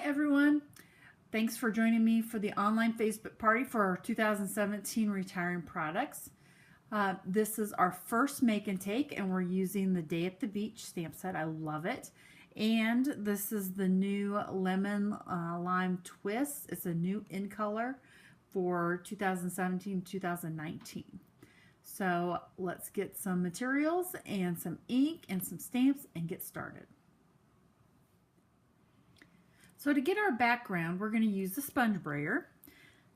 everyone. Thanks for joining me for the online Facebook party for our 2017 retiring products. This is our first make and take, and we're using the Day at the Beach stamp set. I love it. And this is the new Lemon Lime Twist. It's a new in color for 2017-2019. So let's get some materials and some ink and some stamps and get started. So to get our background, we're going to use the sponge brayer.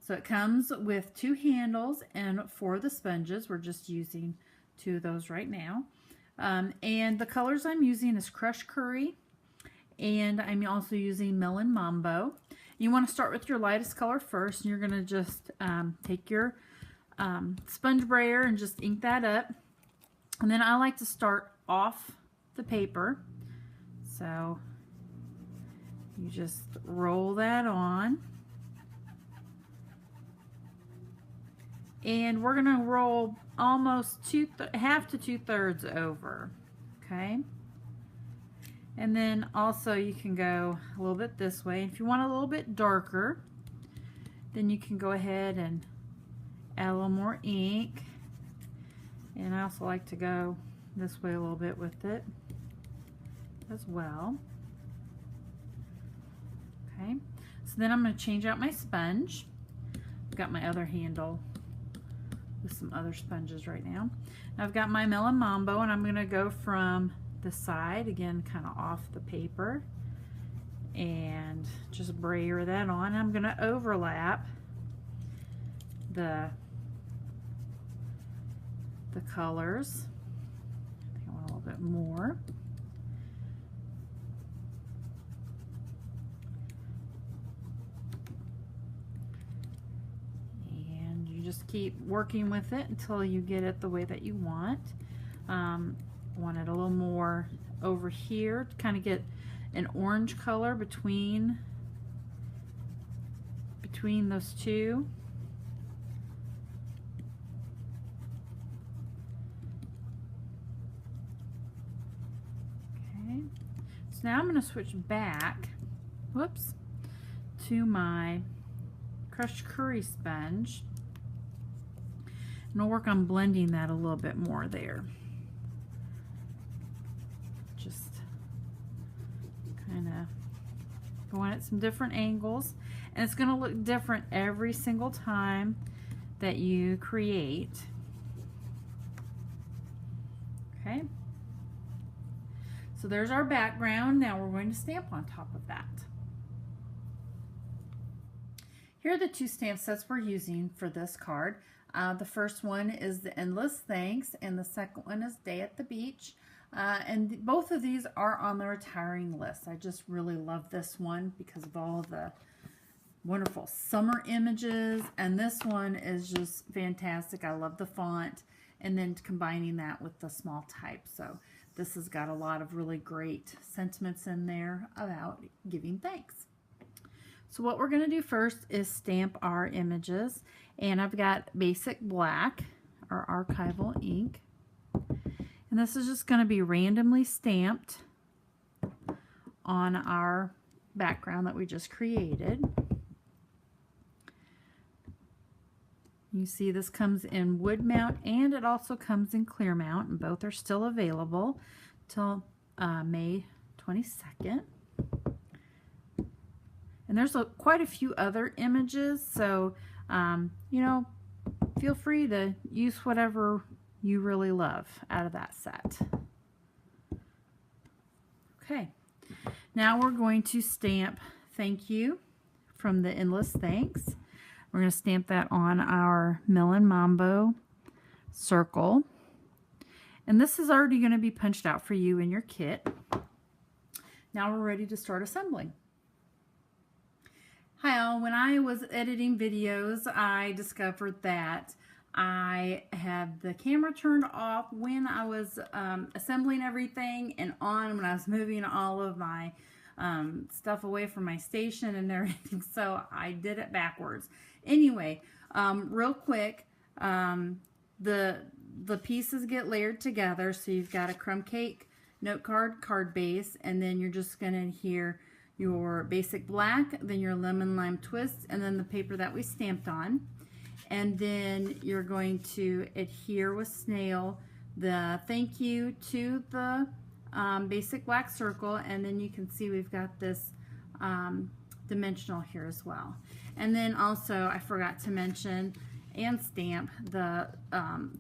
So it comes with 2 handles, and for the sponges, we're just using 2 of those right now. And the colors I'm using is Crushed Curry, and I'm also using Melon Mambo. You want to start with your lightest color first, and you're going to just take your sponge brayer and just ink that up. And then I like to start off the paper. So you just roll that on. And we're going to roll almost half to 2/3 over. Okay? And then also you can go a little bit this way. If you want a little bit darker, then you can go ahead and add a little more ink. And I also like to go this way a little bit with it as well. Okay, so then I'm going to change out my sponge. I've got my other handle with some other sponges right now. I've got my Melon Mambo, and I'm going to go from the side, again, kind of off the paper, and just brayer that on. I'm going to overlap the colors. I think I want a little bit more. Just keep working with it until you get it the way that you want. Want it a little more over here to kind of get an orange color between those two. Okay, so now I'm going to switch back, whoops, to my Crushed Curry sponge. And I'll work on blending that a little bit more there. Just kind of going at some different angles. And it's going to look different every single time that you create. Okay. So there's our background. Now we're going to stamp on top of that. Here are the 2 stamp sets we're using for this card. The first one is the Endless Thanks, and the second one is Day at the Beach. And both of these are on the retiring list. I just really love this one because of all the wonderful summer images, and this one is just fantastic. I love the font, and then combining that with the small type. So this has got a lot of really great sentiments in there about giving thanks. So what we're going to do first is stamp our images, and I've got basic black, or archival ink, and this is just going to be randomly stamped on our background that we just created. You see this comes in wood mount, and it also comes in clear mount, and both are still available till May 22nd. And there's quite a few other images, so you know, feel free to use whatever you really love out of that set. Okay, now we're going to stamp Thank You from the Endless Thanks. We're going to stamp that on our Melon Mambo circle. And this is already going to be punched out for you in your kit. Now we're ready to start assembling. Hi all, when I was editing videos, I discovered that I had the camera turned off when I was assembling everything, and on when I was moving all of my stuff away from my station and everything, so I did it backwards. Anyway, real quick, the pieces get layered together, so you've got a crumb cake note card base, and then you're just going to your basic black, then your lemon lime twist, and then the paper that we stamped on. And then you're going to adhere with snail the thank you to the basic black circle, and then you can see we've got this dimensional here as well. And then also I forgot to mention and stamp the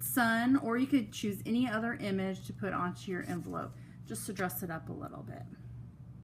sun, or you could choose any other image to put onto your envelope just to dress it up a little bit.